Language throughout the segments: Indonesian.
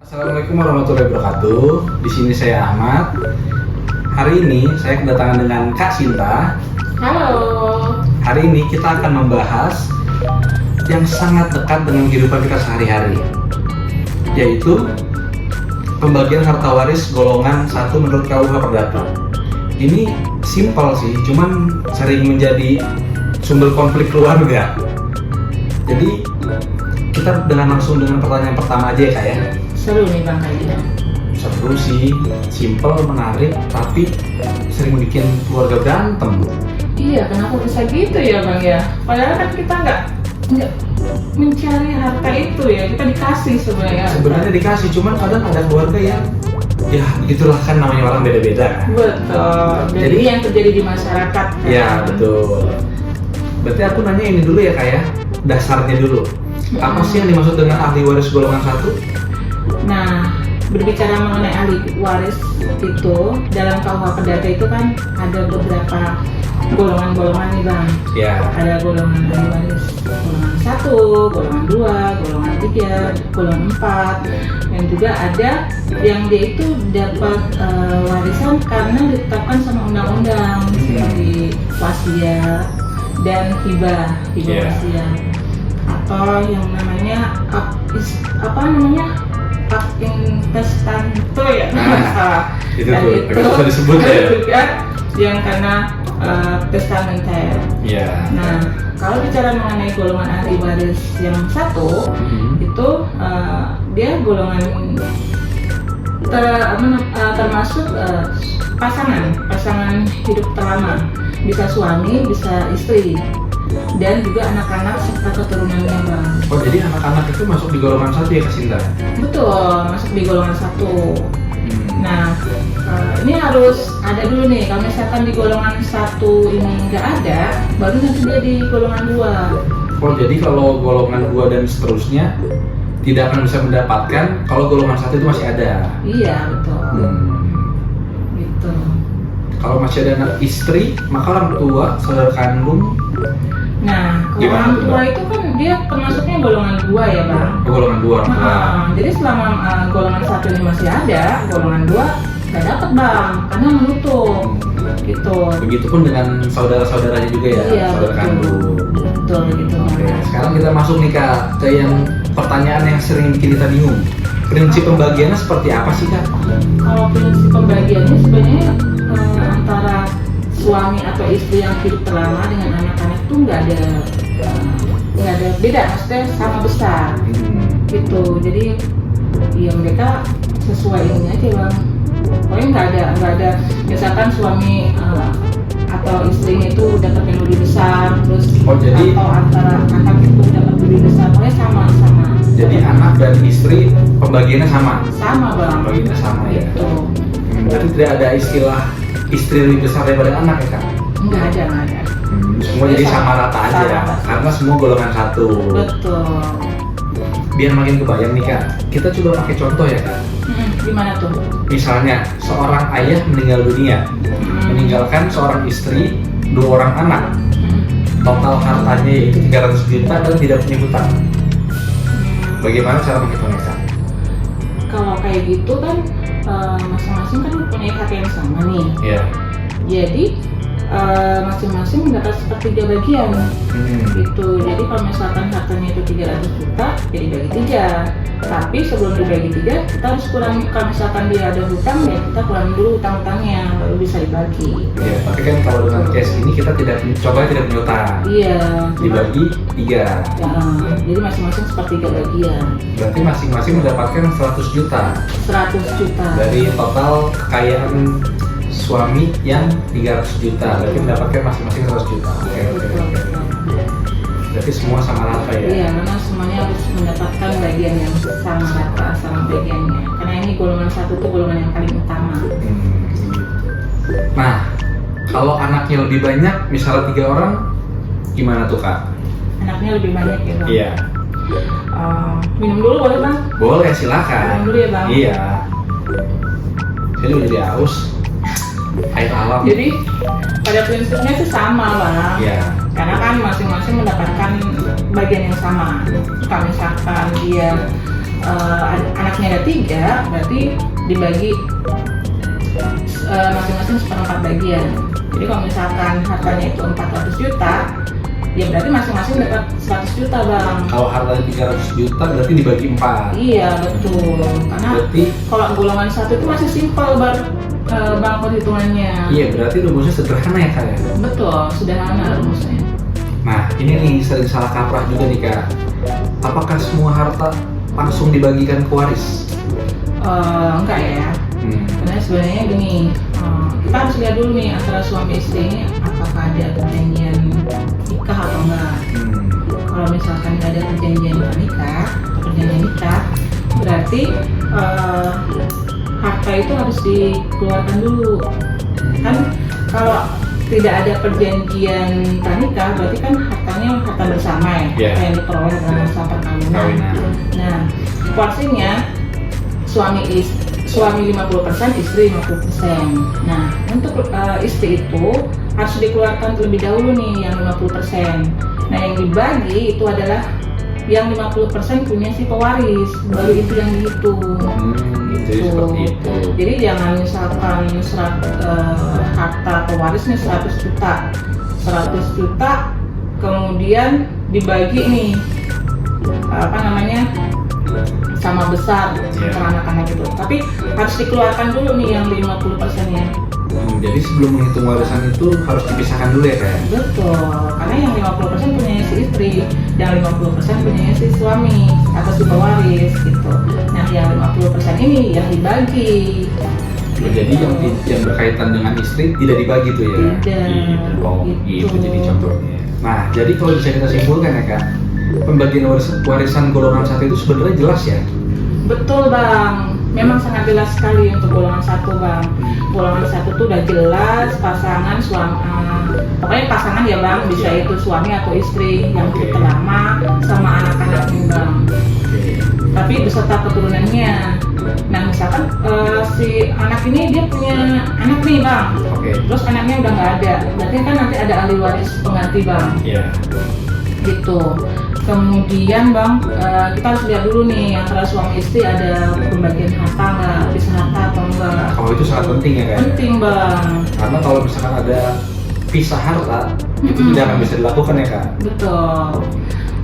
Assalamualaikum warahmatullahi wabarakatuh. Di sini saya Ahmad. Hari ini saya kedatangan dengan Kak Sinta. Halo. Hari ini kita akan membahas yang sangat dekat dengan kehidupan kita sehari-hari, yaitu pembagian harta waris golongan 1 menurut KUH Perdata. Ini simpel sih, cuman sering menjadi sumber konflik keluarga. Jadi kita langsung dengan pertanyaan pertama aja ya Kak ya. Seru nih Bang kayaknya. Seru sih, simpel, menarik, tapi sering bikin keluarga berantem. Iya, kenapa bisa gitu ya Bang ya? Padahal kan kita nggak mencari harta itu ya, kita dikasih sebenarnya. Sebenarnya dikasih, cuman kadang ada keluarga yang ya itulah kan namanya orang beda-beda. Betul. Jadi yang terjadi di masyarakat. Ya betul. Berarti aku nanya ini dulu ya Kak ya, dasarnya dulu. Apa sih yang dimaksud dengan ahli waris golongan 1? Nah, berbicara mengenai ahli waris itu dalam KUH Perdata itu kan ada beberapa golongan-golongan nih Bang. Ya. Ada golongan ahli waris golongan 1, golongan 2, golongan 3, golongan 4, dan juga ada yang dia itu dapat warisan karena ditetapkan sama undang-undang seperti wasiat dan hibah wasiat, atau yang namanya hak intestato ya. Itu Dan tuh, itu agak susah disebut ya. juga yang karena testamenter. Iya. Nah, kalau bicara mengenai golongan ahli waris yang 1, itu dia golongan termasuk pasangan hidup terlama, bisa suami, bisa istri, dan juga anak-anak serta keturunannya Bang. Oh jadi anak-anak itu masuk di golongan 1 ya Kak Sinta? Betul, masuk di golongan 1. Nah, ini harus ada dulu nih. Kalau misalkan di golongan 1 ini nggak ada, baru nanti dia di golongan 2. Oh jadi kalau golongan 2 dan seterusnya tidak akan bisa mendapatkan kalau golongan 1 itu masih ada? Iya, betul. Gitu. Kalau masih ada anak istri, maka orang tua, saudara kandung. Nah, kalau Gimana orang tuh, tua Bang? itu kan dia termasuknya golongan 2 ya Bang. Golongan 2 orang tua. Jadi selama golongan 1 ini masih ada, golongan 2 nggak dapat Bang, karena menutup. Gitu. Begitupun dengan saudara-saudaranya juga ya, Iya, saudara betul. kandung. Betul gitu. Oke, sekarang kita masuk nih Kak ke yang pertanyaan yang sering bikin kita bingung. Prinsip pembagiannya seperti apa sih Kak? Kalau prinsip pembagiannya sebenarnya antara suami atau istri yang hidup terlama dengan anak-anak tuh nggak ada beda, maksudnya sama besar gitu. Jadi ya mereka sesuai ini aja Bang. Pokoknya nggak ada misalkan suami atau istrinya itu dapat yang lebih besar, terus jadi atau antara anak itu dapat lebih besar, pokoknya sama. jadi anak dan istri pembagiannya sama? Sama Bang. Pembagiannya sama ya? Gitu. Berarti tidak ada istilah istri lebih besar daripada anak ya Kak? Nggak ada. Semua jadi sama rata aja ya, karena semua golongan 1. Betul. Biar makin kebayang nih Kak, kita coba pakai contoh ya Kak. Gimana tuh? Misalnya seorang ayah meninggal dunia, meninggalkan seorang istri, 2 orang anak. Total hartanya yaitu 300 juta dan tidak punya hutang. Bagaimana cara menghitungnya Kak? Kalau kayak gitu kan masing-masing kan punya hak yang sama nih. Iya. Jadi masing-masing mendapat sepertiga bagian gitu. Jadi kalau misalkan hartanya itu 300 juta, jadi bagi 3. Tapi sebelum dibagi 3, kita harus kurangi. Kalau misalkan dia ada hutang, ya kita kurangi dulu hutang-hutangnya, baru bisa dibagi. Iya, tapi kan kalau dengan case ini kita tidak punya hutang. Iya. Dibagi 3. Ya, jadi masing-masing sepertiga bagian. Berarti masing-masing mendapatkan 100 juta 100 juta. dari total kekayaan suami yang 300 juta. Berarti mendapatkan masing-masing 100 juta. Oke. Berarti semua sama rata ya? Iya, karena semuanya harus mendapatkan bagian yang sama rata, sama bagiannya. Karena ini golongan 1 itu golongan yang paling utama. Nah, kalau anaknya lebih banyak, misalnya 3 orang, gimana tuh Kak? Anaknya lebih banyak ya Bang? Iya. Minum dulu boleh Bang? Boleh, silakan. Minum dulu ya Bang? Iya. Saya juga jadi haus. Air alam. Jadi pada prinsipnya sih sama Bang. Iya. Karena kan masing-masing mendapatkan bagian yang sama. Kalau misalkan dia anaknya ada 3, berarti dibagi masing-masing seperempat bagian. Jadi kalau misalkan hartanya itu 400 juta, ya berarti masing-masing dapat 100 juta bang. Kalau hartanya 300 juta berarti dibagi 4. Iya betul, karena Berarti kalau golongan 1 itu masih simpel bang perhitungannya. iya, berarti rumusnya sederhana ya kak ya? Betul, sederhana rumusnya. Nah ini nih sering salah kaprah juga nih kak. Apakah semua harta langsung dibagikan ke waris? Enggak ya. Karena sebenarnya gini, kita harus lihat dulu nih antara suami istri ini apakah ada perjanjian nikah atau enggak. Kalau misalkan nggak ada perjanjian nikah atau perjanjian nikah, berarti harta itu harus dikeluarkan dulu. Kan kalau tidak ada perjanjian nikah, berarti kan hartanya harta bersama ya, yang diperoleh dalam masa perkawinan. Nah, porsinya suami 50%, istri 50%. Nah, untuk istri itu harus dikeluarkan terlebih dahulu nih yang 50%. Nah, yang dibagi itu adalah yang 50% punya si pewaris, baru itu yang dihitung. Jadi seperti itu. Jadi jangan misalkan harta pewarisnya 100 juta, kemudian dibagi nih sama besar untuk anak-anak itu. Tapi harus dikeluarkan dulu nih yang 50%-nya. Jadi sebelum menghitung warisan itu harus dipisahkan dulu ya kak? Betul, karena yang 50% punya si istri, yang 50% punya si suami atau si pewaris gitu. Nah yang 50% ini yang dibagi. Jadi yang berkaitan dengan istri tidak dibagi tuh ya? Tidak. Oh gitu jadi contohnya. Nah jadi kalau bisa kita simpulkan ya kak, pembagian warisan golongan 1 itu sebenarnya jelas ya? Betul bang, memang sangat jelas sekali untuk golongan 1 bang. Golongan 1 tuh udah jelas pasangan pokoknya pasangan ya bang, bisa itu suami atau istri yang hidup lama sama anak-anaknya bang. Tapi beserta keturunannya. Nah misalkan si anak ini dia punya anak nih bang, terus anaknya udah nggak ada, berarti kan nanti ada ahli waris pengganti bang. Gitu. Kemudian bang, kita harus lihat dulu nih antara suami istri ada pembagian harta nggak, bisa harta atau enggak. Kalau itu sangat penting ya kan? Penting bang. Karena kalau misalkan ada pisah harta, itu tidak akan bisa dilakukan ya kak? Betul.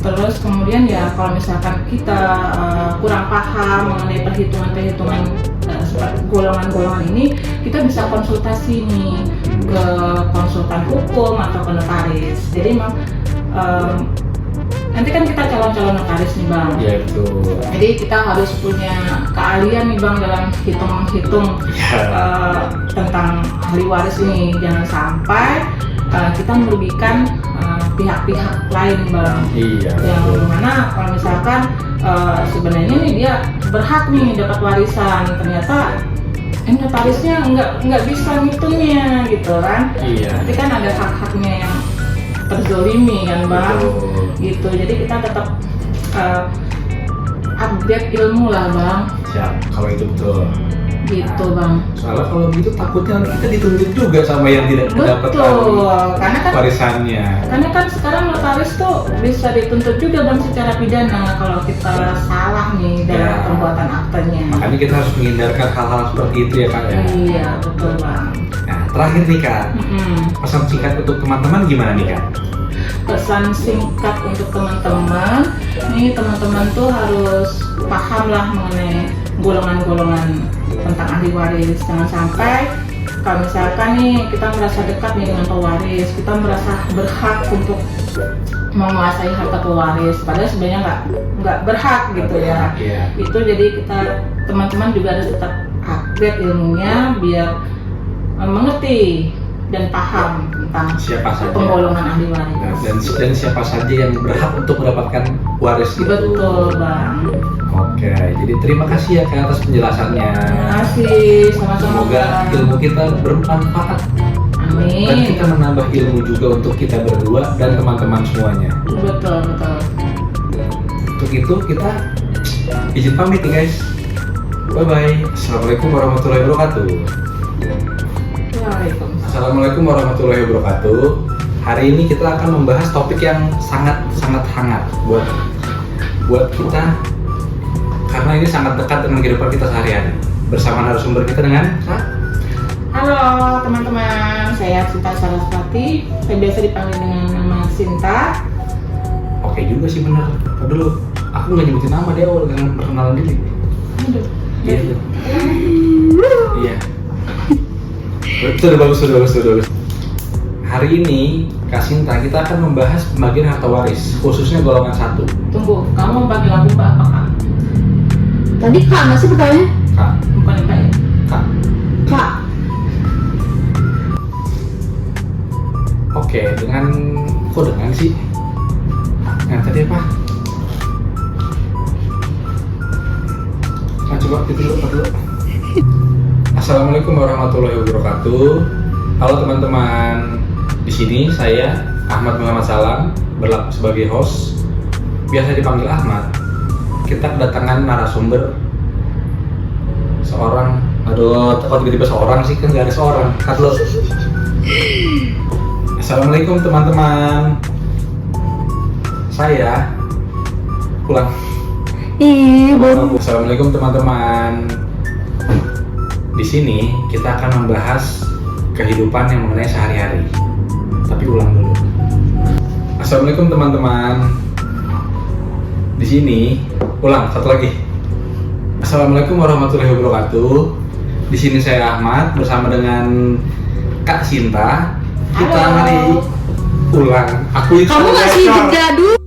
Terus kemudian ya kalau misalkan kita kurang paham mengenai perhitungan seperti golongan-golongan ini, kita bisa konsultasi nih ke konsultan hukum atau ke notaris. Jadi memang nanti kan kita calon-calon notaris nih bang. Iya betul. Jadi kita harus punya keahlian nih bang dalam hitung tentang ahli waris ini. Jangan sampai kita merugikan pihak-pihak lain bang. Iya. Yang mana kalau misalkan sebenarnya nih dia berhak nih dapat warisan, ternyata notarisnya nggak bisa ngitungnya gitu kan. Iya. Nanti kan ada hak-haknya yang terzolimi kan bang. Betul. Gitu, jadi kita tetap update ilmu lah bang. Siap, kalau itu betul. Gitu bang. Soalnya kalau gitu takutnya nanti kita dituntut juga sama yang tidak mendapatkan karena kan warisannya. Karena kan sekarang notaris tuh bisa dituntut juga bang secara pidana kalau kita salah nih dalam pembuatan aktenya. Makanya kita harus menghindarkan hal-hal seperti itu ya kak ya. Iya betul bang. Nah terakhir nih kak, pesan singkat untuk teman-teman gimana nih kak? Pesan singkat untuk teman-teman, nih teman-teman tuh harus paham lah mengenai golongan-golongan tentang ahli waris. Jangan sampai kalau misalkan nih kita merasa dekat nih dengan pewaris, kita merasa berhak untuk menguasai harta pewaris, padahal sebenarnya nggak berhak gitu ya. Itu jadi kita teman-teman juga harus tetap upgrade ilmunya biar mengerti dan paham tentang siapa saja penggolongan ahli waris. Dan siapa saja yang berhak untuk mendapatkan waris itu. Betul bang. Oke, jadi terima kasih ya kak atas penjelasannya. Terima kasih, sama-sama. Semoga ilmu kita bermanfaat. Amin. Dan kita menambah ilmu juga untuk kita berdua dan teman-teman semuanya. Betul. Untuk itu kita izin pamit nih guys. Bye bye. Assalamualaikum warahmatullahi wabarakatuh. Assalamualaikum warahmatullahi wabarakatuh. Hari ini kita akan membahas topik yang sangat hangat buat kita karena ini sangat dekat dengan kehidupan kita sehari-hari. Bersama narasumber kita dengan Kak. Halo teman-teman, saya Sinta Saraswati. Saya biasa dipanggil dengan nama Sinta. Oke juga sih bener. Tadi dulu, aku nggak nyebutin nama dia awal dengan perkenalan diri. Aduh, Iya. Iya. Sudah bagus. Hari ini, Kak Sinta, kita akan membahas pembagian harta waris, khususnya golongan 1. Tunggu, kamu mau panggil aku Mbak apa Kak? Tadi Kak nggak sih pertanyaannya? Kak, Bukan Kak ya? Kak. Kak. Oke, kok dengan sih? Nah, tadi apa? Nah, coba itu dulu. Assalamualaikum warahmatullahi wabarakatuh. Halo teman-teman. Di sini saya Ahmad Muhammad Salam berlaku sebagai host. Biasa dipanggil Ahmad. Kita kedatangan narasumber seorang. Aduh, kok tiba-tiba seorang sih, kan nggak ada seorang. Cut lo. Assalamualaikum teman-teman. Saya pulang. Assalamualaikum teman-teman. Di sini kita akan membahas kehidupan yang mengenai sehari-hari. Tapi ulang dulu. Assalamualaikum teman-teman. Di sini ulang satu lagi. Assalamualaikum warahmatullahi wabarakatuh. Di sini saya Ahmad bersama dengan Kak Sinta. Kita Halo. mari ulang. Aku itu Kamu ngasih rekor. jeda dulu.